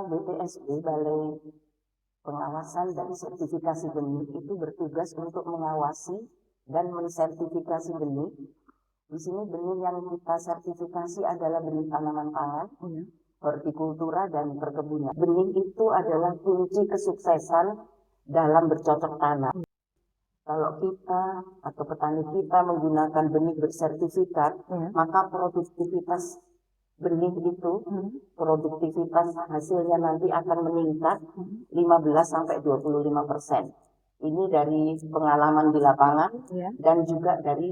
BPSB, Balai Pengawasan dan Sertifikasi Benih, itu bertugas untuk mengawasi dan mensertifikasi benih. Di sini benih yang kita sertifikasi adalah benih tanaman pangan, hortikultura dan perkebunan. Benih itu adalah kunci kesuksesan dalam bercocok tanam. Kalau kita atau petani kita menggunakan benih bersertifikat, maka produktivitas benih itu, produktivitas hasilnya nanti akan meningkat 15-25%. Ini dari pengalaman di lapangan dan juga dari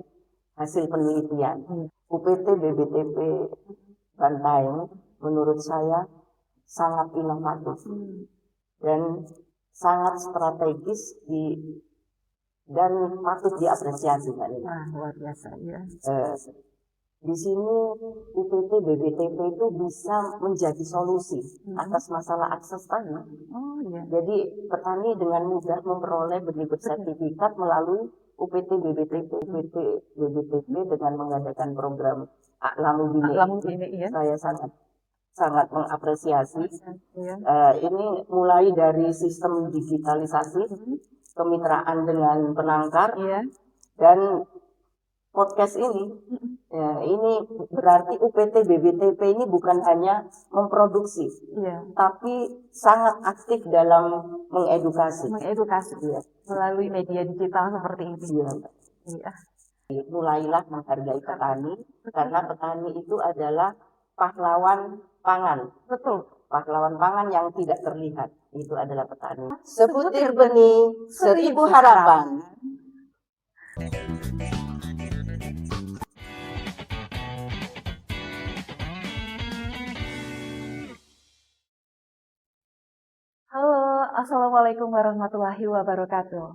hasil penelitian. UPT BBTP Bantaeng menurut saya sangat inovatif dan sangat strategis dan patut diapresiasi, Mbak Nina. Luar biasa, ya. Di sini UPT BBTP itu bisa menjadi solusi atas masalah akses tanah. Jadi petani dengan mudah memperoleh benih bersertifikat melalui UPT BBTP dengan mengadakan program Aklamu Bine. Saya sangat mengapresiasi. Ini mulai dari sistem digitalisasi, kemitraan dengan penangkar, dan podcast ini. Ini berarti UPT BBTP ini bukan hanya memproduksi, tapi sangat aktif dalam mengedukasi. Melalui media digital seperti ini. Mulailah menghargai petani, karena petani itu adalah pahlawan pangan. Betul. Pahlawan pangan yang tidak terlihat, itu adalah petani. Sebutir benih, 1000 harapan. Halo, Assalamualaikum warahmatullahi wabarakatuh.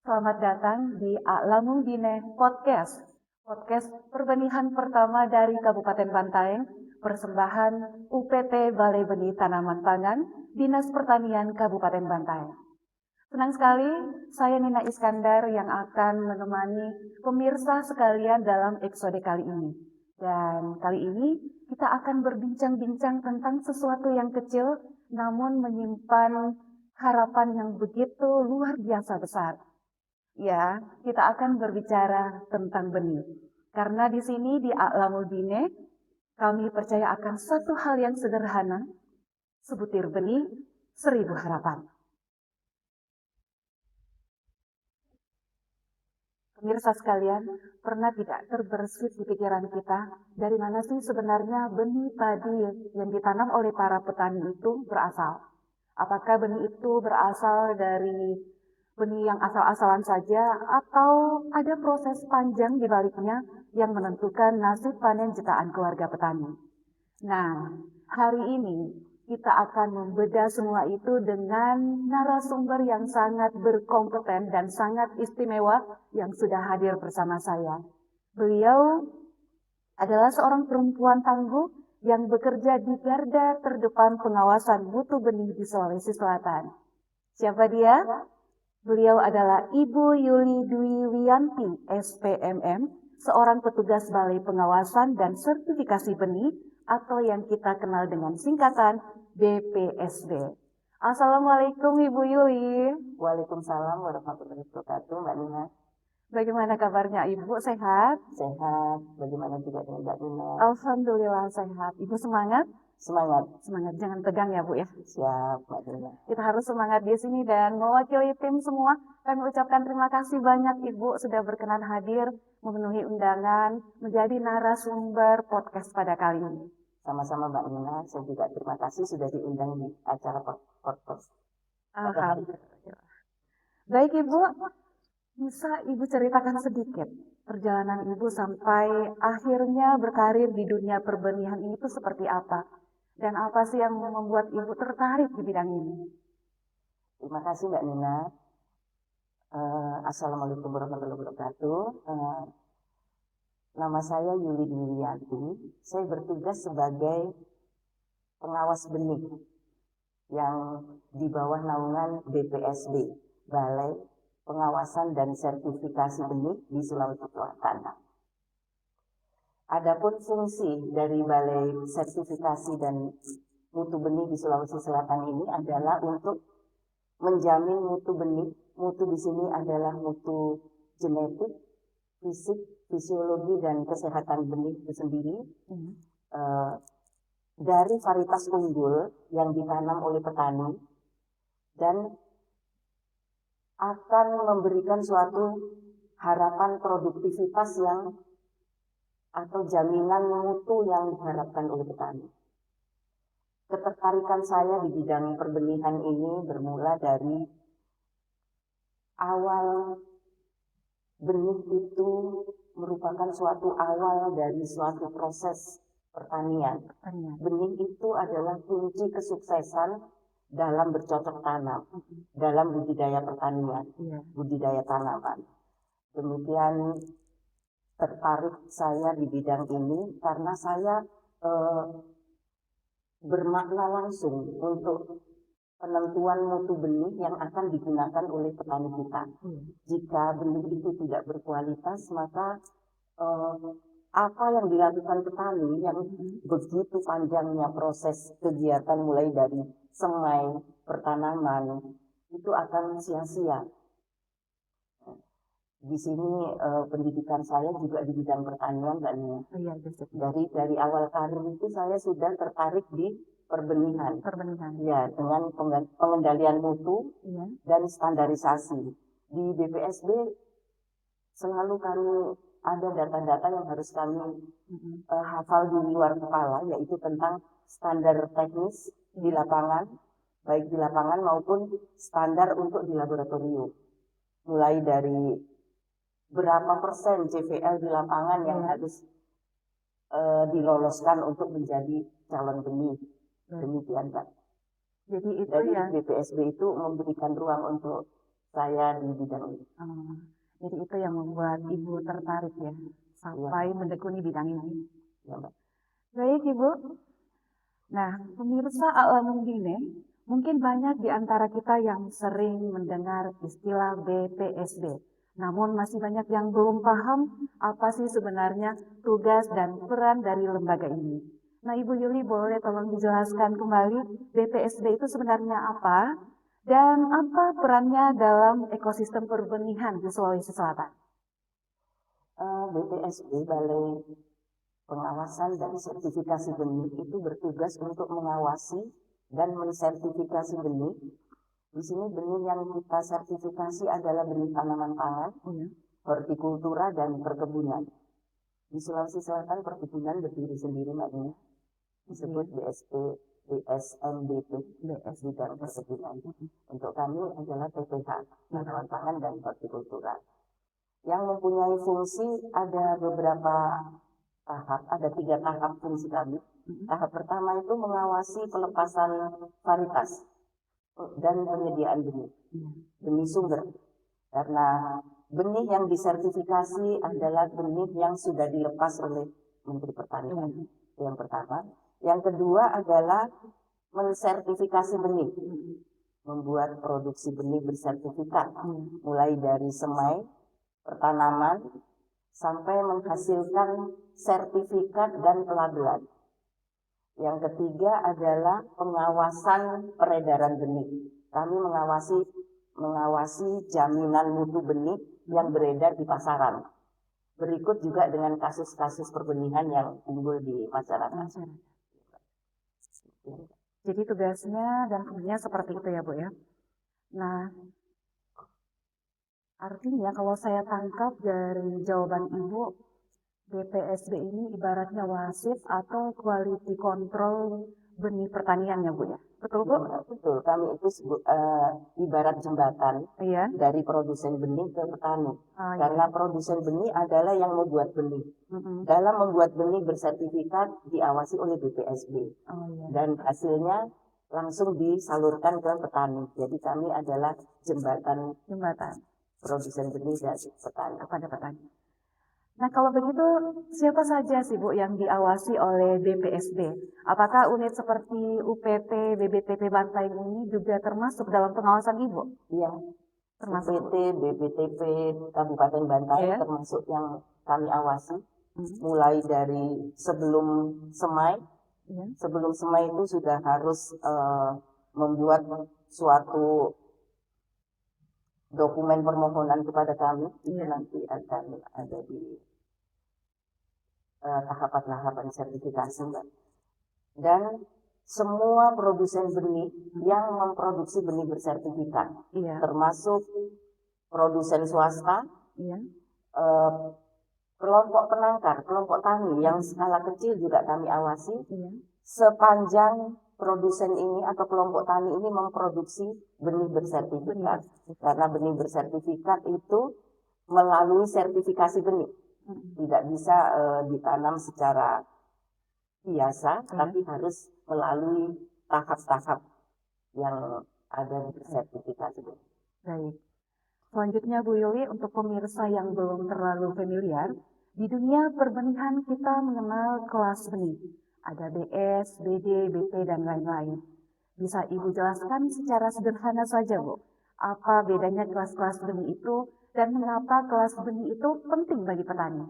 Selamat datang di Aklamu Bine Podcast. Podcast perbenihan pertama dari Kabupaten Bantaeng, persembahan UPT Balai Benih Tanaman Pangan, Dinas Pertanian Kabupaten Bantaeng. Senang sekali, saya Nina Iskandar yang akan menemani pemirsa sekalian dalam episode kali ini. Dan kali ini kita akan berbincang-bincang tentang sesuatu yang kecil, namun menyimpan harapan yang begitu luar biasa besar. Ya, kita akan berbicara tentang benih. Karena di sini di Aklamu Bine, kami percaya akan satu hal yang sederhana, sebutir benih, 1000 harapan. Pemirsa sekalian, pernah tidak terbersit di pikiran kita, dari mana sih sebenarnya benih padi yang ditanam oleh para petani itu berasal? Apakah benih itu berasal dari benih yang asal-asalan saja, atau ada proses panjang di baliknya yang menentukan nasib panen jutaan keluarga petani? Nah, hari ini kita akan membedah semua itu dengan narasumber yang sangat berkompeten dan sangat istimewa yang sudah hadir bersama saya. Beliau adalah seorang perempuan tangguh yang bekerja di garda terdepan pengawasan mutu benih di Sulawesi Selatan. Siapa dia? Beliau adalah Ibu Yuli Dwi Wiyanti, SPMM, seorang petugas Balai Pengawasan dan Sertifikasi Benih atau yang kita kenal dengan singkatan BPSB. Assalamualaikum Ibu Yuli. Waalaikumsalam warahmatullahi wabarakatuh, Mbak Nina. Bagaimana kabarnya Ibu? Sehat? Sehat. Bagaimana juga dengan Mbak Nina? Alhamdulillah sehat. Ibu semangat? Semangat. Semangat, jangan tegang ya Bu ya. Siap, Mbak Nina. Kita harus semangat di sini dan mewakili tim semua. Kami ucapkan terima kasih banyak Ibu sudah berkenan hadir memenuhi undangan menjadi narasumber podcast pada kali ini. Sama-sama Mbak Nina, saya juga terima kasih sudah diundang di acara podcast. Alhamdulillah. Baik Ibu, bisa Ibu ceritakan sedikit perjalanan Ibu sampai akhirnya berkarir di dunia perbenihan ini itu seperti apa? Dan apa sih yang membuat Ibu tertarik di bidang ini? Terima kasih Mbak Nina. Assalamualaikum warahmatullahi wabarakatuh. Nama saya Yuli Dwi Wiyanti. Saya bertugas sebagai pengawas benih yang di bawah naungan BPSB, Balai Pengawasan dan Sertifikasi Benih di Sulawesi Selatan. Adapun fungsi dari Balai Sertifikasi dan mutu benih di Sulawesi Selatan ini adalah untuk menjamin mutu benih. Mutu di sini adalah mutu genetik, fisik, fisiologi, dan kesehatan benih itu sendiri. Dari varietas unggul yang ditanam oleh petani dan akan memberikan suatu harapan produktivitas yang atau jaminan mutu yang diharapkan oleh petani. Ketertarikan saya di bidang perbenihan ini bermula dari awal benih itu merupakan suatu awal dari suatu proses pertanian. Benih itu adalah kunci kesuksesan dalam bercocok tanam, dalam budidaya pertanian, budidaya tanaman. Demikian tertarik saya di bidang ini karena saya bermakna langsung untuk penentuan mutu benih yang akan digunakan oleh petani kita. Jika benih itu tidak berkualitas, maka apa yang dilakukan petani yang begitu panjangnya proses kegiatan mulai dari semai, pertanaman, itu akan sia-sia. Di sini pendidikan saya juga di bidang pertanian dan dari awal karir itu saya sudah tertarik di perbenihan. Ya, dengan pengendalian mutu dan standarisasi. Di BPSB selalu kami ada data-data yang harus kami hafal di luar kepala, yaitu tentang standar teknis di lapangan, baik di lapangan maupun standar untuk di laboratorium. Mulai dari berapa persen CVL di lapangan yang harus diloloskan untuk menjadi calon benih. Demikian, Pak. Jadi itu Jadi ya. BPSB itu memberikan ruang untuk saya di bidang ini. Jadi itu yang membuat Ibu tertarik ya, sampai menekuni bidang ini. Ya, Mbak. Baik Ibu. Nah, pemirsa Alamun Bine, mungkin banyak di antara kita yang sering mendengar istilah BPSB. Namun masih banyak yang belum paham apa sih sebenarnya tugas dan peran dari lembaga ini. Nah, Ibu Yuli boleh tolong dijelaskan kembali BPSB itu sebenarnya apa dan apa perannya dalam ekosistem perbenihan di Sulawesi Selatan? BPSB, Balai Pengawasan dan Sertifikasi Benih, itu bertugas untuk mengawasi dan mensertifikasi benih. Di sini benih yang kita sertifikasi adalah benih tanaman pangan, hortikultura, dan perkebunan. Di Sulawesi Selatan perkebunan berdiri sendiri, Mbak Nina, disebut BSP, BSMBP, bidang perkebunan. Untuk kami adalah TPH, tanaman pangan dan hortikultura. Yang mempunyai fungsi ada beberapa tahap, ada 3 tahap fungsi kami. Tahap pertama itu mengawasi pelepasan varietas dan penyediaan benih, benih sumber. Karena benih yang disertifikasi adalah benih yang sudah dilepas oleh Menteri Pertanian. Itu yang pertama. Yang kedua adalah mensertifikasi benih, membuat produksi benih bersertifikat, mulai dari semai, pertanaman, sampai menghasilkan sertifikat dan pelabelan. Yang ketiga adalah pengawasan peredaran benih. Kami mengawasi jaminan mutu benih yang beredar di pasaran. Berikut juga dengan kasus-kasus perbenihan yang timbul di masyarakat. Jadi tugasnya dan fungsinya seperti itu ya Bu ya. Nah, artinya kalau saya tangkap dari jawaban Ibu, BPSB ini ibaratnya wasit atau quality control benih pertanian ya Bu ya. Betul Bu? Betul, kami itu ibarat jembatan dari produsen benih ke petani. Karena produsen benih adalah yang membuat benih. Dalam membuat benih bersertifikat diawasi oleh BPSB. Dan hasilnya langsung disalurkan ke petani. Jadi kami adalah jembatan produsen benih dari petani kepada petani. Nah, kalau begitu, siapa saja sih Bu yang diawasi oleh BPSB? Apakah unit seperti UPT, BBTP Bantaing ini juga termasuk dalam pengawasan Ibu? Iya, termasuk. UPT, BBTP Kabupaten Bantaing termasuk yang kami awasi. Mulai dari sebelum semai, Iya. Sebelum semai itu sudah harus membuat suatu dokumen permohonan kepada kami. Itu Iya. nanti akan ada di tahapan-tahapan sertifikasi, Mbak. Dan semua produsen benih yang memproduksi benih bersertifikat, Iya. termasuk produsen swasta, Iya. eh, kelompok penangkar, kelompok tani yang skala kecil juga kami awasi, Iya. sepanjang produsen ini atau kelompok tani ini memproduksi benih bersertifikat. Karena benih bersertifikat itu melalui sertifikasi benih. Tidak bisa ditanam secara biasa, tapi harus melalui tahap-tahap yang ada di sertifikasi benih. Baik. Selanjutnya Bu Yuli, untuk pemirsa yang belum terlalu familiar, di dunia perbenihan kita mengenal kelas benih. Ada BS, BD, BP, dan lain-lain. Bisa Ibu jelaskan secara sederhana saja, Bu, apa bedanya kelas-kelas benih itu dan mengapa kelas benih itu penting bagi petani?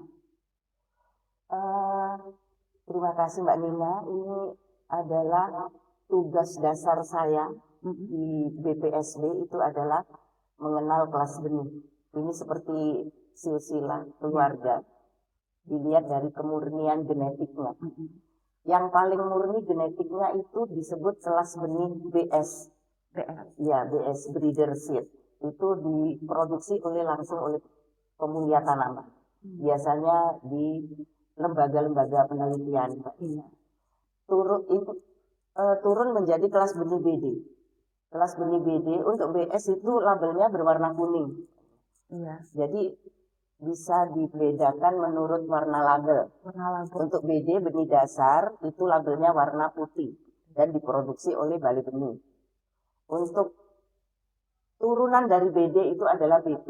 Terima kasih Mbak Nina. Ini adalah tugas dasar saya di BPSB, itu adalah mengenal kelas benih. Ini seperti silsilah keluarga. Dilihat dari kemurnian genetiknya. Yang paling murni genetiknya itu disebut kelas benih BS. Ya, BS breeder seed. Itu diproduksi langsung oleh pemulia tanaman. Biasanya di lembaga-lembaga penelitian. Turun menjadi kelas benih BD. Kelas benih BD untuk BS itu labelnya berwarna kuning. Iya. Jadi bisa dibedakan menurut warna label. Untuk BD benih dasar itu labelnya warna putih dan diproduksi oleh Balai Benih. Untuk turunan dari BD itu adalah BP,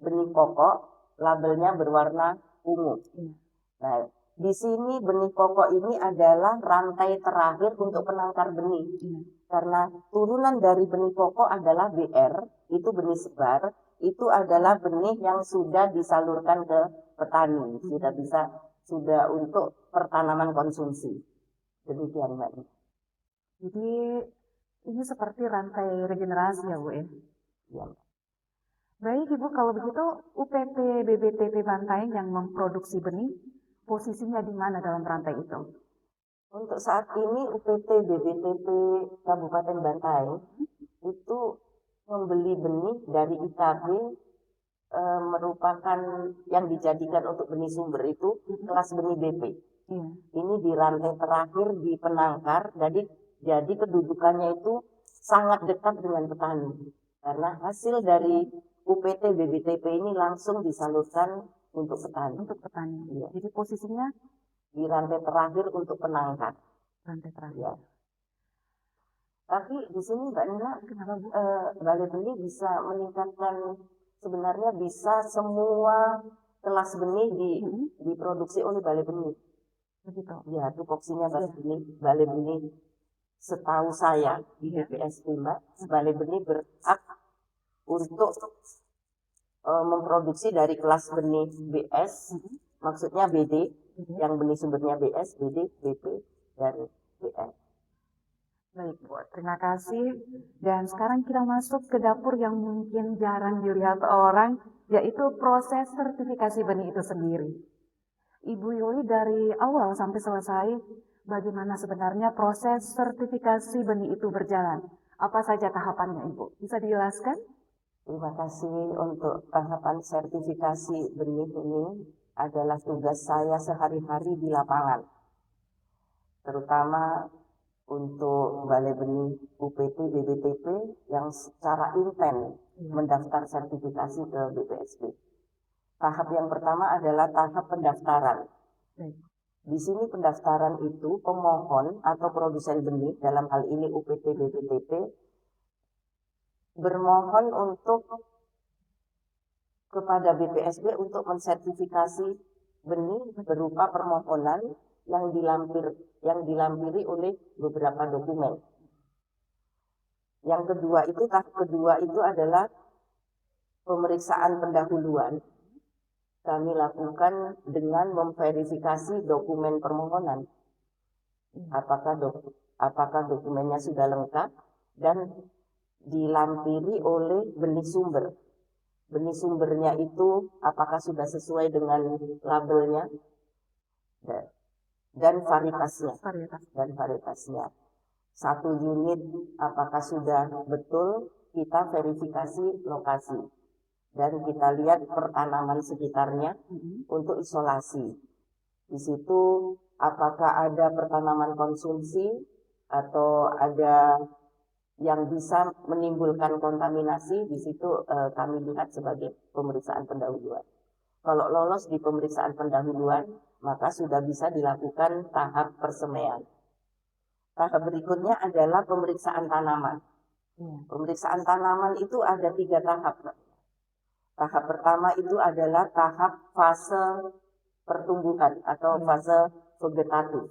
benih pokok, labelnya berwarna ungu. Nah, di sini benih pokok ini adalah rantai terakhir untuk penangkar benih. Karena turunan dari benih pokok adalah BR, itu benih sebar, itu adalah benih yang sudah disalurkan ke petani, sudah untuk pertanaman konsumsi. Demikian Mbak. Jadi ini seperti rantai regenerasi ya Bu ya? Ya. Baik Ibu, kalau begitu UPT BBTP Bantaeng yang memproduksi benih, posisinya di mana dalam rantai itu? Untuk saat ini UPT BBTP Kabupaten Bantaeng itu membeli benih dari IKB, merupakan yang dijadikan untuk benih sumber itu kelas benih BP. Ini di rantai terakhir di penangkar, jadi kedudukannya itu sangat dekat dengan petani. Karena hasil dari UPT BBTP ini langsung disalurkan untuk petani. Ya. Jadi posisinya di rantai terakhir untuk penangkar. Rantai terakhir. Ya. Tapi di sini Mbak Nina, Balai Benih bisa meningkatkan, sebenarnya bisa semua kelas benih diproduksi oleh Balai Benih. Begitu. Ya, tupoksinya Balai Benih. Setahu saya di BPSB Mbak, Balai Benih berhak untuk memproduksi dari kelas benih BS, maksudnya BD, yang benih sumbernya BS, BD, BP, dan BN. Baik Bu, terima kasih. Dan sekarang kita masuk ke dapur yang mungkin jarang dilihat orang, yaitu proses sertifikasi benih itu sendiri. Ibu Yuli, dari awal sampai selesai, bagaimana sebenarnya proses sertifikasi benih itu berjalan? Apa saja tahapannya Ibu? Bisa dijelaskan? Terima kasih. Untuk tahapan sertifikasi benih ini adalah tugas saya sehari-hari di lapangan. Terutama untuk Balai Benih UPT BBTP yang secara intent mendaftar sertifikasi ke BPSB. Tahap yang pertama adalah tahap pendaftaran. Di sini pendaftaran itu pemohon atau produsen benih, dalam hal ini UPT BBTP, bermohon untuk kepada BPSB untuk mensertifikasi benih berupa permohonan yang dilampiri oleh beberapa dokumen. Tahap kedua itu adalah pemeriksaan pendahuluan. Kami lakukan dengan memverifikasi dokumen permohonan. apakah dokumennya sudah lengkap dan dilampiri oleh benih sumber. Benih sumbernya itu apakah sudah sesuai dengan labelnya dan varietasnya. Satu unit apakah sudah betul, kita verifikasi lokasi dan kita lihat pertanaman sekitarnya untuk isolasi. Di situ apakah ada pertanaman konsumsi atau ada yang bisa menimbulkan kontaminasi. Di situ kami lihat sebagai pemeriksaan pendahuluan. Kalau lolos di pemeriksaan pendahuluan, maka sudah bisa dilakukan tahap persemaian. Tahap berikutnya adalah pemeriksaan tanaman. Pemeriksaan tanaman itu ada 3 tahap. Tahap pertama itu adalah tahap fase pertumbuhan atau fase vegetatif.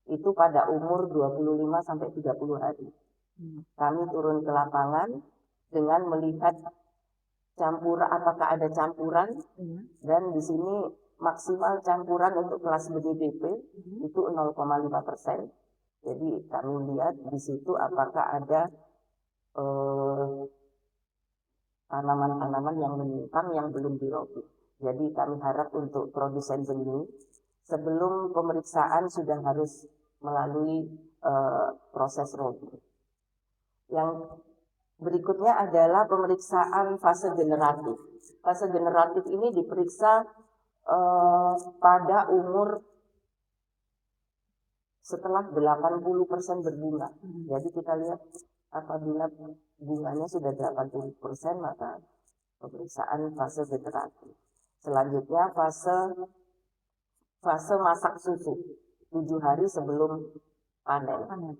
Itu pada umur 25 sampai 30 hari. Kami turun ke lapangan dengan melihat apakah ada campuran, dan di sini maksimal campuran untuk kelas benih BP itu 0,5%. Jadi kami lihat di situ apakah ada tanaman-tanaman yang menyimpang yang belum dirobek. Jadi kami harap untuk produsen benih sebelum pemeriksaan sudah harus melalui proses robek. Yang berikutnya adalah pemeriksaan fase generatif. Fase generatif ini diperiksa pada umur setelah 80% berbunga. Jadi kita lihat apabila bunganya sudah 80%, maka pemeriksaan fase generatif. Selanjutnya fase masak susu 7 hari sebelum panen.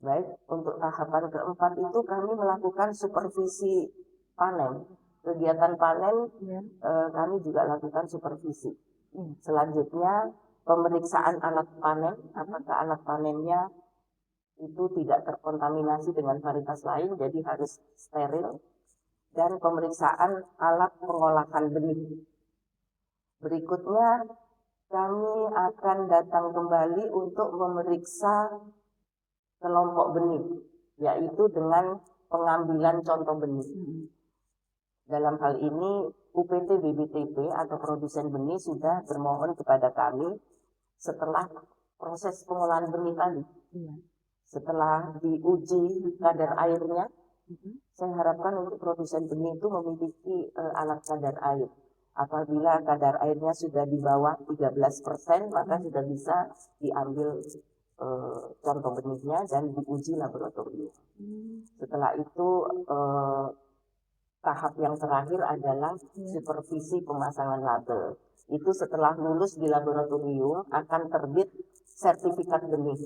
Baik, untuk tahapan keempat itu kami melakukan supervisi panen. Kegiatan panen kami juga lakukan supervisi. Selanjutnya pemeriksaan alat panen, apakah alat panennya itu tidak terkontaminasi dengan varietas lain, jadi harus steril. Dan pemeriksaan alat pengolahan benih. Berikutnya kami akan datang kembali untuk memeriksa kelompok benih, yaitu dengan pengambilan contoh benih. Dalam hal ini UPT BBTP atau produsen benih sudah bermohon kepada kami setelah proses pengolahan benih tadi. Setelah diuji kadar airnya, saya harapkan untuk produsen benih itu memiliki alat kadar air. Apabila kadar airnya sudah di bawah 13%, maka sudah bisa diambil contoh benihnya dan diuji laboratorium. Setelah itu tahap yang terakhir adalah supervisi pemasangan label. Itu setelah lulus di laboratorium akan terbit sertifikat benih.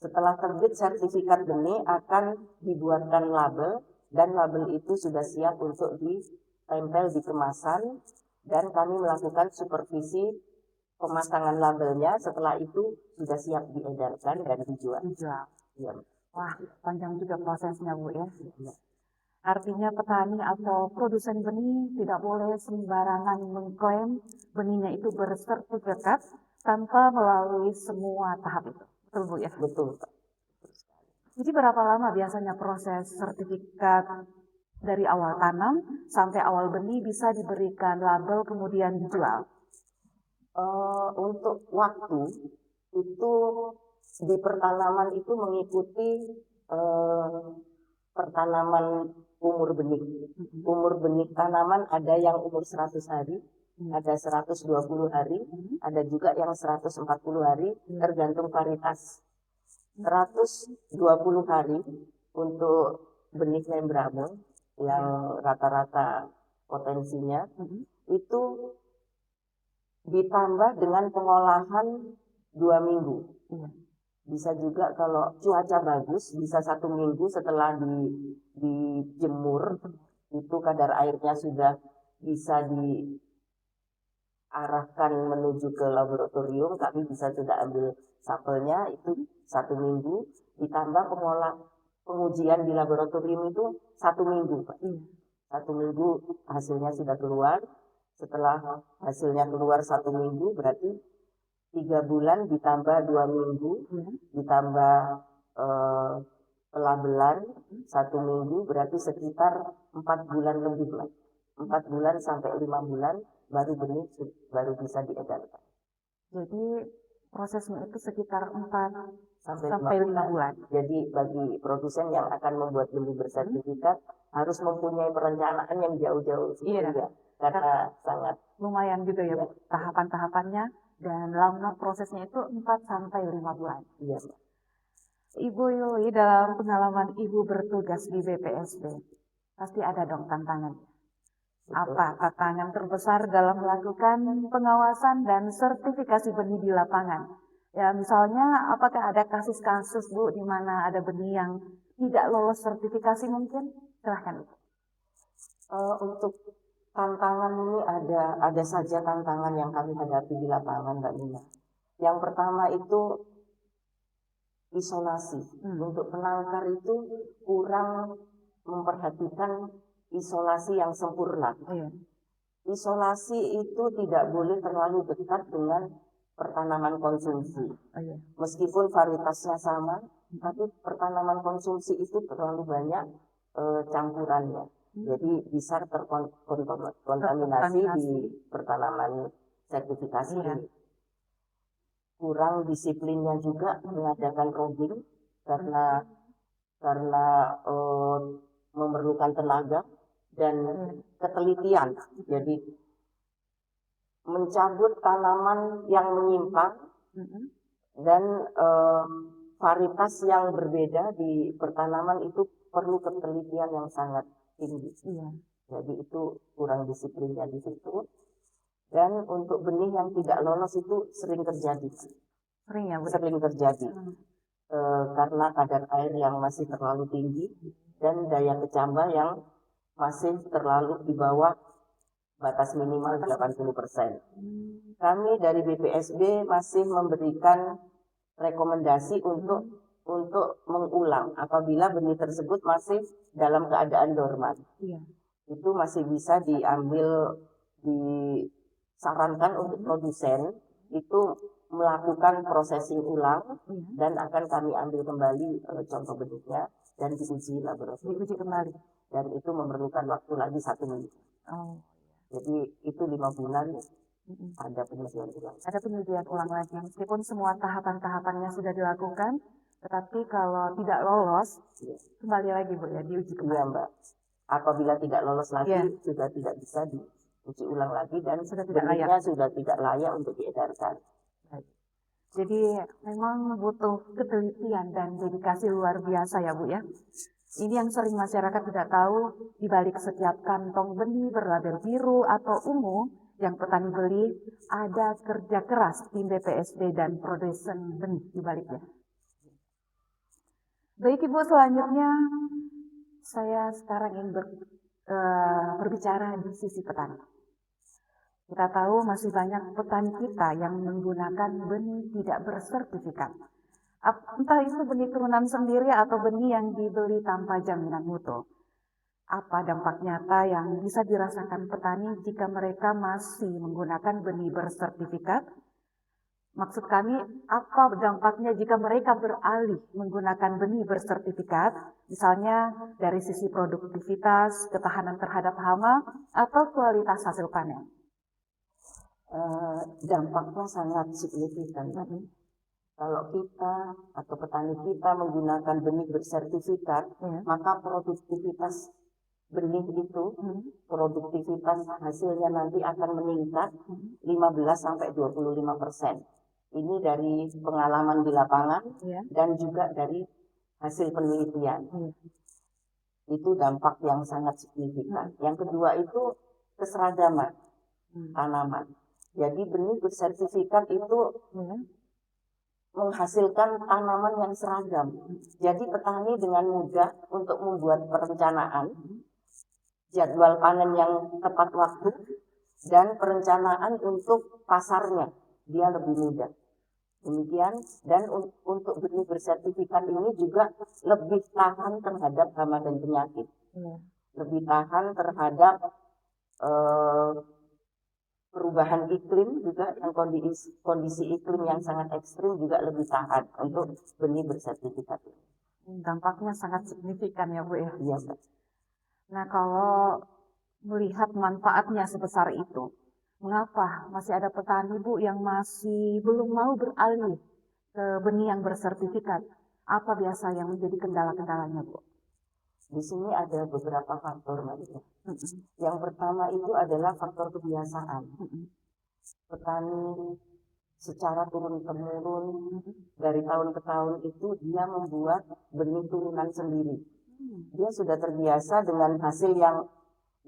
Setelah terbit sertifikat benih akan dibuatkan label, dan label itu sudah siap untuk ditempel di kemasan, dan kami melakukan supervisi pemasangan labelnya. Setelah itu sudah siap diedarkan dan dijual. Ya. Wah, panjang juga prosesnya, Bu ya. Artinya petani atau produsen benih tidak boleh sembarangan mengklaim benihnya itu bersertifikat tanpa melalui semua tahap itu. Betul, Bu ya? Betul, Pak. Jadi berapa lama biasanya proses sertifikat dari awal tanam sampai awal benih bisa diberikan label kemudian dijual? Untuk waktu itu di pertanaman itu mengikuti pertanaman umur benih. Umur benih tanaman ada yang umur 100 hari, ada 120 hari, ada juga yang 140 hari, tergantung varietas. 120 hari untuk benih membramun yang rata-rata potensinya itu ditambah dengan pengolahan 2 minggu. Bisa juga kalau cuaca bagus bisa 1 minggu setelah dijemur, itu kadar airnya sudah bisa diarahkan menuju ke laboratorium. Kami bisa sudah ambil sampelnya, itu 1 minggu, ditambah pengujian di laboratorium itu 1 minggu, Pak. 1 minggu hasilnya sudah keluar. Setelah hasilnya keluar 1 minggu, berarti 3 bulan ditambah 2 minggu, ditambah pelabelan 1 minggu, berarti sekitar 4 bulan lebih lah. 4 bulan sampai 5 bulan baru benih baru bisa diedarkan. Jadi prosesnya itu sekitar 4 Sampai sampai 5 5 bulan. Jadi bagi produsen yang akan membuat benih bersertifikat harus mempunyai perencanaan yang jauh-jauh Iya. sebelumnya. Karena sangat Lumayan juga ya, Bu, tahapan-tahapannya, dan lama prosesnya itu 4 sampai 5 bulan. iya, Mbak. Ibu Yuli, dalam pengalaman Ibu bertugas di BPSD, pasti ada dong tantangan. Apa tantangan terbesar dalam melakukan pengawasan dan sertifikasi benih di lapangan? Ya, misalnya apakah ada kasus-kasus, Bu, di mana ada benih yang tidak lolos sertifikasi mungkin? Silahkan, Bu. Untuk tantangan ini ada saja tantangan yang kami hadapi di lapangan, Mbak Nina. Yang pertama itu isolasi. Untuk penangkar itu kurang memperhatikan isolasi yang sempurna. Isolasi itu tidak boleh terlalu dekat dengan pertanaman konsumsi. Meskipun varietasnya sama, tapi pertanaman konsumsi itu terlalu banyak campurannya. Jadi bisa terkontaminasi di pertanaman sertifikasi. Kurang disiplinnya juga mengadakan robbing karena memerlukan tenaga dan ketelitian. Jadi mencabut tanaman yang menyimpang dan varietas yang berbeda di pertanaman itu perlu ketelitian yang sangat tinggi. Jadi itu kurang disiplinnya di situ. Dan untuk benih yang tidak lolos itu sering terjadi. Sering terjadi. Karena kadar air yang masih terlalu tinggi dan daya kecambah yang masih terlalu di bawah batas minimal 80%. Kami dari BPSD masih memberikan rekomendasi untuk mengulang apabila benih tersebut masih dalam keadaan dorman. Itu masih bisa disarankan untuk produsen itu melakukan processing ulang dan akan kami ambil kembali contoh benihnya dan diuji laboratorium. Diuji kembali. Dan itu memerlukan waktu lagi 1 minggu. Jadi itu 5 bulan ada penelitian ulang. Ada penelitian ulang lagi. Meskipun semua tahapan-tahapannya sudah dilakukan, tetapi kalau tidak lolos, kembali lagi, Bu, ya, diuji kembali. Iya, Mbak. Apabila tidak lolos lagi, sudah tidak bisa diuji ulang lagi dan benihnya sudah tidak layak untuk diedarkan. Jadi memang butuh ketelitian dan dedikasi luar biasa ya, Bu, ya. Ini yang sering masyarakat tidak tahu, di balik setiap kantong benih berlabel biru atau ungu yang petani beli, ada kerja keras tim BPSD dan produsen benih di baliknya. Baik, Ibu, selanjutnya saya sekarang ingin berbicara di sisi petani. Kita tahu masih banyak petani kita yang menggunakan benih tidak bersertifikat. Entah itu benih turunan sendiri atau benih yang dibeli tanpa jaminan mutu. Apa dampak nyata yang bisa dirasakan petani jika mereka masih menggunakan benih bersertifikat? Maksud kami, apa dampaknya jika mereka beralih menggunakan benih bersertifikat, misalnya dari sisi produktivitas, ketahanan terhadap hama, atau kualitas hasil panen? Dampaknya sangat signifikan. Kalau kita atau petani kita menggunakan benih bersertifikat, maka produktivitas benih itu, produktivitas hasilnya nanti akan meningkat 15-25%. Ini dari pengalaman di lapangan dan juga dari hasil penelitian. Itu dampak yang sangat signifikan. Yang kedua itu keseragaman tanaman. Jadi benih bersertifikat itu menghasilkan tanaman yang seragam. Jadi petani dengan mudah untuk membuat perencanaan, jadwal panen yang tepat waktu, dan perencanaan untuk pasarnya. Dia lebih mudah. Demikian, dan untuk benih bersertifikat ini juga lebih tahan terhadap hama dan penyakit. Lebih tahan terhadap perubahan iklim juga, yang kondisi iklim yang sangat ekstrim juga lebih tahan untuk benih bersertifikat ini. Dampaknya sangat signifikan ya Bu ya. Iya, Mbak. Nah, kalau melihat manfaatnya sebesar itu, mengapa masih ada petani Bu yang masih belum mau beralih ke benih yang bersertifikat? Apa biasa yang menjadi kendala-kendalanya Bu? Di sini ada beberapa faktor, Mbak Ida. Mm-mm. Yang pertama itu adalah faktor kebiasaan. Mm-mm. Petani secara turun-temurun Mm-mm. dari tahun ke tahun itu dia membuat benih turunan sendiri. Dia sudah terbiasa dengan hasil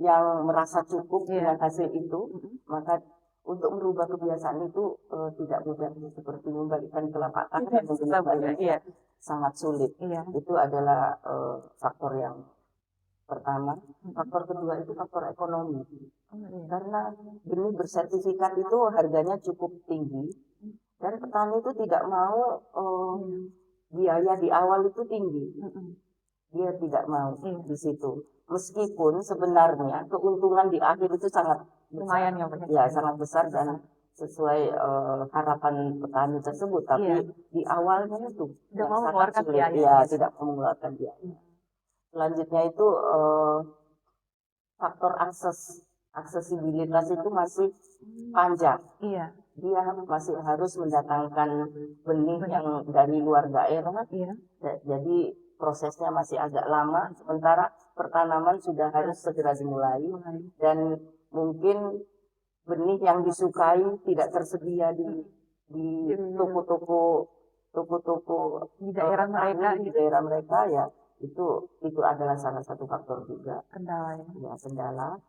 yang merasa cukup Iya. dengan hasil itu, Mm-mm. maka untuk merubah kebiasaan itu tidak mudah, seperti membalikkan telapak tangan Iya, mungkin susah, Bu, ya. Iya. sangat sulit. Iya. Itu adalah faktor yang pertama. Mm-mm. Faktor kedua itu faktor ekonomi. Oh, iya. Karena benih bersertifikat itu harganya cukup tinggi dan petani itu tidak mau biaya di awal itu tinggi. Mm-mm. Dia tidak mau Iya. di situ. Meskipun sebenarnya keuntungan di akhir itu sangat Lumayan ya, Bu, ya. ya sangat besar dan sesuai harapan petani tersebut. Tapi Iya. di awalnya itu Tidak yang mau sangat mengeluarkan sulit. biaya. Ya, tidak mau mengeluarkan biaya. Selanjutnya itu faktor aksesibilitas itu masih panjang. Iya. Dia masih harus mendatangkan benih yang dari luar daerah. Iya. Jadi prosesnya masih agak lama, sementara pertanaman sudah harus segera dimulai dan mungkin benih yang disukai tidak tersedia di toko-toko Di daerah mereka, di daerah mereka, ya itu adalah salah satu faktor juga kendala ya. ya, kendala.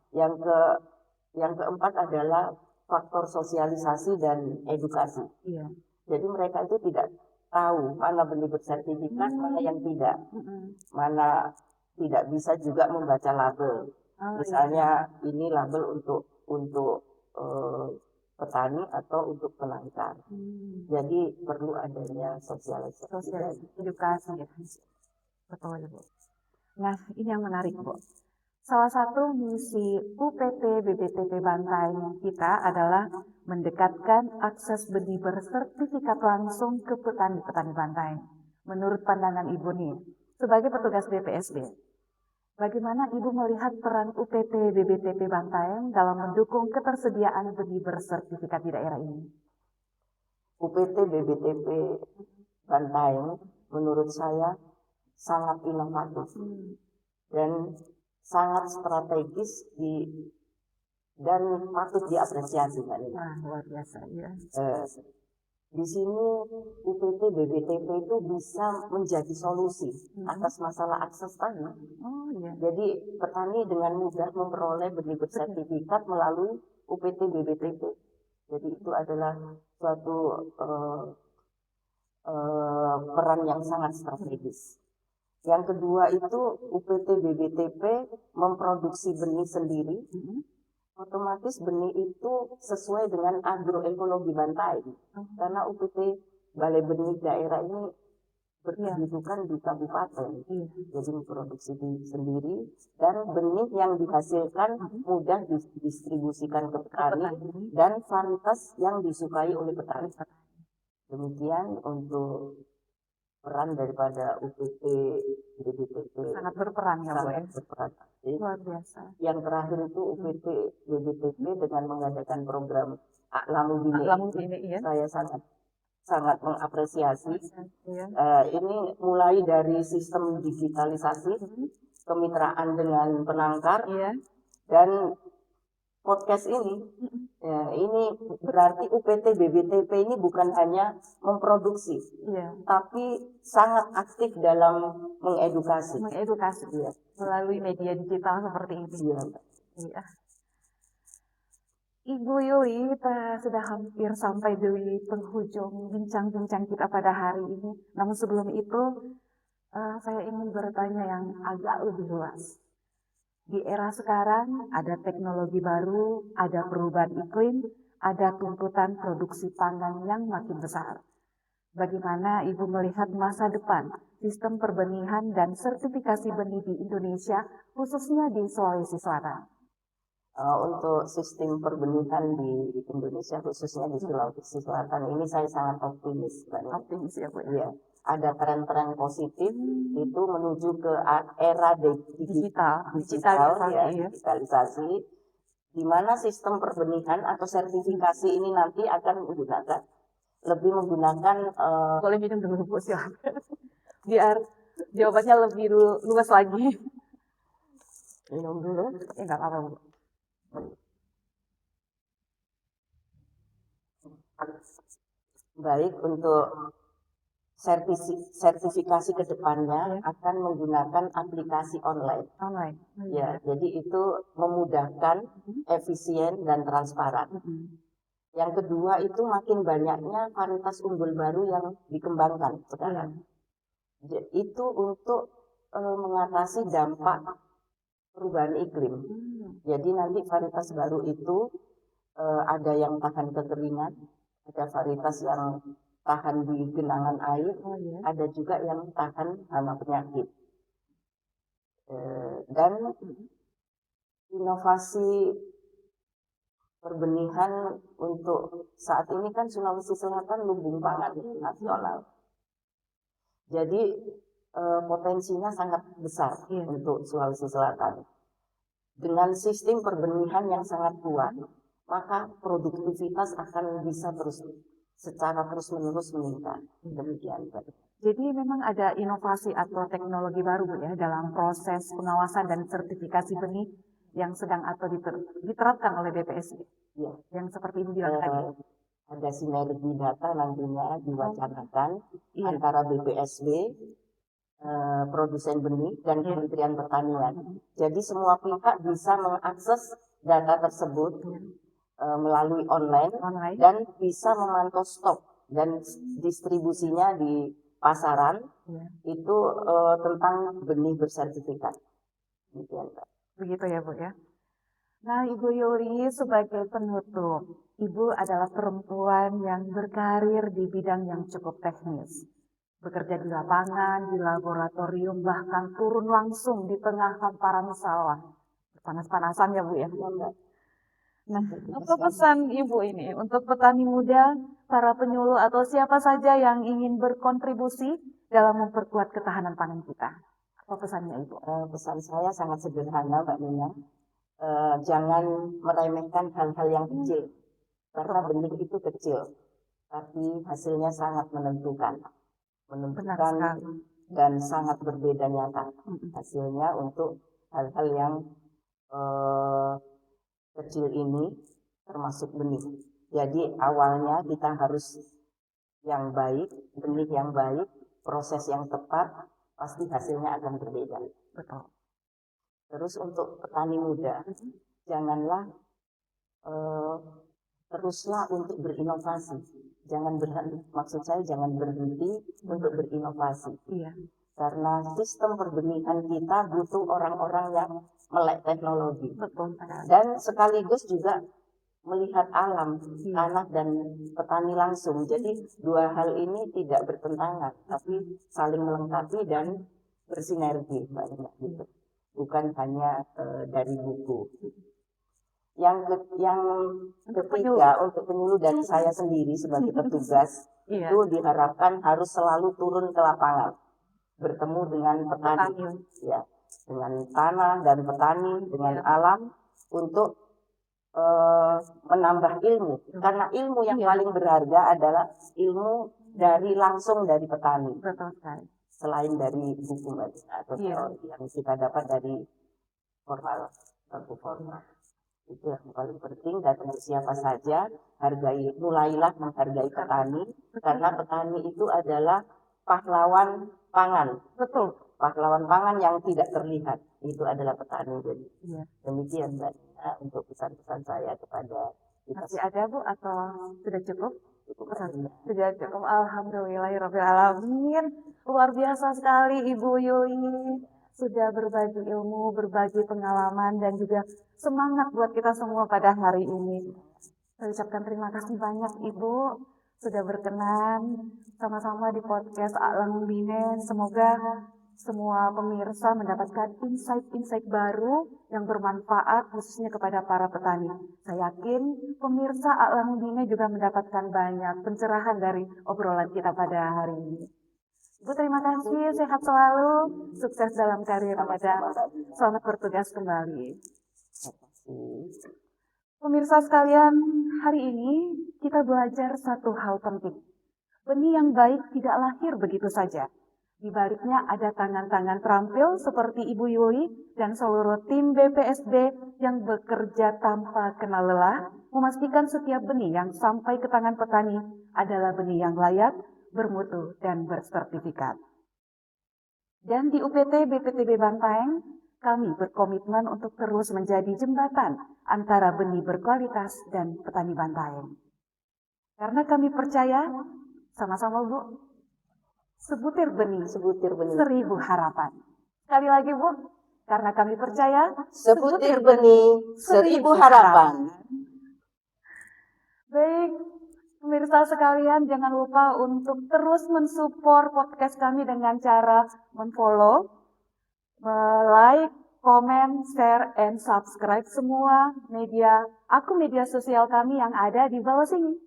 Yang keempat adalah faktor sosialisasi dan edukasi. Iya. Jadi mereka itu tidak tahu mana benih bersertifikat, mana yang tidak, mana tidak bisa juga membaca label. Misalnya ini label untuk petani atau untuk penangkar. Jadi perlu adanya sosialisasi dan edukasi ya. Betul ya, Bu. Nah, ini yang menarik, Bu. Salah satu misi UPT BBTP Bantaeng kita adalah mendekatkan akses benih bersertifikat langsung ke petani-petani Bantaeng. Menurut pandangan Ibu nih, sebagai petugas BPSB, bagaimana Ibu melihat peran UPT BBTP Bantaeng dalam mendukung ketersediaan benih bersertifikat di daerah ini? UPT BBTP Bantaeng menurut saya sangat inovatif dan sangat strategis dan patut diapresiasi, Mbak Nina. Wah, luar biasa ya. Di sini UPT BBTP itu bisa menjadi solusi atas masalah akses tanah. Oh iya. Jadi petani dengan mudah memperoleh benih bersertifikat melalui UPT BBTP. Jadi itu adalah suatu peran yang sangat strategis. Yang kedua itu UPT BBTP memproduksi benih sendiri. Otomatis benih itu sesuai dengan agroekologi Bantaeng. Karena UPT Balai Benih Daerah ini berkedudukan di kabupaten. Jadi memproduksi sendiri dan benih yang dihasilkan mudah didistribusikan ke petani dan varietas yang disukai oleh petani. Demikian untuk peran daripada UPT BBTP. Sangat berperan ya, Bu. Sangat berperan. Luar biasa. Yang terakhir itu UPT BBTP dengan mengadakan program Aklamu Bini. Iya. Saya sangat mengapresiasi. Iya. Ini mulai dari sistem digitalisasi, kemitraan dengan penangkar, dan podcast ini. Ya, ini berarti UPT BBTP ini bukan hanya memproduksi, tapi sangat aktif dalam mengedukasi. Ya. Melalui media digital seperti ini. Iya. Ibu Yuli, kita sudah hampir sampai di penghujung bincang-bincang kita pada hari ini. Namun sebelum itu, saya ingin bertanya yang agak lebih luas. Di era sekarang ada teknologi baru, ada perubahan iklim, ada tuntutan produksi pangan yang makin besar. Bagaimana Ibu melihat masa depan sistem perbenihan dan sertifikasi benih di Indonesia, khususnya di Sulawesi Selatan? Untuk sistem perbenihan di Indonesia, khususnya di Sulawesi Selatan ini saya sangat optimis, Mbak Nina. Optimis ya Bu ya. Iya, ada tren-tren positif itu menuju ke era digital Digitalisasi ya, ya. digitalisasi, di mana sistem perbenihan atau sertifikasi ini nanti akan lebih menggunakan Boleh minum dulu Bu silakan. Biar jawabannya lebih luas lagi. minum dulu. Enggak apa-apa Bu. Baik, untuk sertifikasi ke depannya akan menggunakan aplikasi online. Online. Ya, jadi itu memudahkan, efisien dan transparan. Yang kedua itu makin banyaknya varietas unggul baru yang dikembangkan sekarang. Itu untuk mengatasi dampak perubahan iklim. Jadi nanti varietas baru itu ada yang tahan kekeringan, ada varietas yang tahan di genangan air, ada juga yang tahan hama penyakit. Dan inovasi perbenihan untuk saat ini kan Sulawesi Selatan lumbung pangan nasional. Jadi potensinya sangat besar untuk Sulawesi Selatan. Dengan sistem perbenihan yang sangat kuat, maka produktivitas akan bisa secara terus-menerus meningkat. Demikian. Jadi memang ada inovasi atau teknologi baru Bu ya dalam proses pengawasan dan sertifikasi benih yang sedang atau diterapkan oleh BPSD. Ya. Yang seperti Ibu bilang tadi. Ada sinergi data nantinya diwacanakan antara BPSD, produsen benih dan Kementerian Pertanian. Jadi semua pihak bisa mengakses data tersebut melalui online dan bisa memantau stok dan distribusinya di pasaran itu tentang benih bersertifikat. Begitu ya Bu ya. Nah Ibu Yuli sebagai penutup, Ibu adalah perempuan yang berkarir di bidang yang cukup teknis. Bekerja di lapangan, di laboratorium, bahkan turun langsung di tengah hamparan sawah. Panas-panasan ya Bu ya. Nah, apa pesan Ibu ini untuk petani muda, para penyuluh atau siapa saja yang ingin berkontribusi dalam memperkuat ketahanan pangan kita? Apa pesannya Ibu? Pesan saya sangat sederhana Mbak Nina. Jangan meremehkan hal-hal yang kecil. Karena benih itu kecil, tapi hasilnya sangat menentukan dan sangat berbeda nyata hasilnya untuk hal-hal yang kecil ini termasuk benih. Jadi awalnya kita harus yang baik, benih yang baik, proses yang tepat, pasti hasilnya akan berbeda. Betul. Terus untuk petani muda, janganlah teruslah untuk berinovasi. Maksud saya jangan berhenti untuk berinovasi. Karena sistem perbenihan kita butuh orang-orang yang melek teknologi. Betul. Dan sekaligus juga melihat alam, tanah dan petani langsung. Jadi dua hal ini tidak bertentangan, tapi saling melengkapi dan bersinergi. Gitu. Bukan hanya dari buku. Yang ketiga untuk penyuluh dari saya sendiri sebagai petugas itu diharapkan harus selalu turun ke lapangan, bertemu dengan petani, ya, dengan tanah dan petani, dengan alam untuk menambah ilmu. Karena ilmu yang paling berharga adalah ilmu langsung dari petani. Selain dari buku atau teori yang kita dapat dari formal. Itu yang paling penting, dan untuk siapa saja mulailah menghargai petani, karena petani itu adalah pahlawan pangan. Betul. Pahlawan pangan yang tidak terlihat itu adalah petani. Jadi demikian Mbak Nina untuk pesan-pesan saya kepada kita. Masih ada Bu atau sudah cukup? Sudah cukup. Alhamdulillahirobbilalamin. Luar biasa sekali Ibu Yuli. Sudah berbagi ilmu, berbagi pengalaman, dan juga semangat buat kita semua pada hari ini. Saya ucapkan terima kasih banyak Ibu sudah berkenan sama-sama di podcast Alang Binen. Semoga semua pemirsa mendapatkan insight-insight baru yang bermanfaat khususnya kepada para petani. Saya yakin pemirsa Alam Bina juga mendapatkan banyak pencerahan dari obrolan kita pada hari ini. Ibu terima kasih, sehat selalu, sukses dalam karir Anda. Selamat bertugas kembali. Pemirsa sekalian, hari ini kita belajar satu hal penting. Benih yang baik tidak lahir begitu saja. Di baliknya ada tangan-tangan terampil seperti Ibu Yuli dan seluruh tim BPSD yang bekerja tanpa kenal lelah, memastikan setiap benih yang sampai ke tangan petani adalah benih yang layak, bermutu, dan bersertifikat. Dan di UPT BPTB Bantaeng, kami berkomitmen untuk terus menjadi jembatan antara benih berkualitas dan petani Bantaeng. Karena kami percaya, sama-sama Bu, sebutir benih, 1000 harapan. Sekali lagi Bu, karena kami percaya, Sebutir benih, 1000 harapan. Baik, pemirsa sekalian, jangan lupa untuk terus mensupport podcast kami dengan cara men-follow, like, comment, share, and subscribe semua akun media sosial kami yang ada di bawah sini.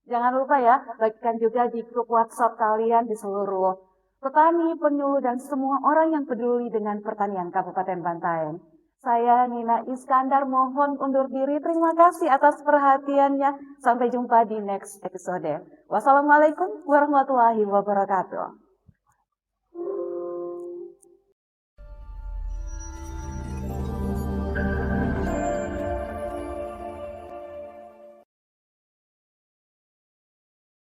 Jangan lupa ya, bagikan juga di grup WhatsApp kalian di seluruh petani, penyuluh, dan semua orang yang peduli dengan pertanian Kabupaten Bantaeng. Saya Nina Iskandar mohon undur diri. Terima kasih atas perhatiannya. Sampai jumpa di next episode. Wassalamualaikum warahmatullahi wabarakatuh.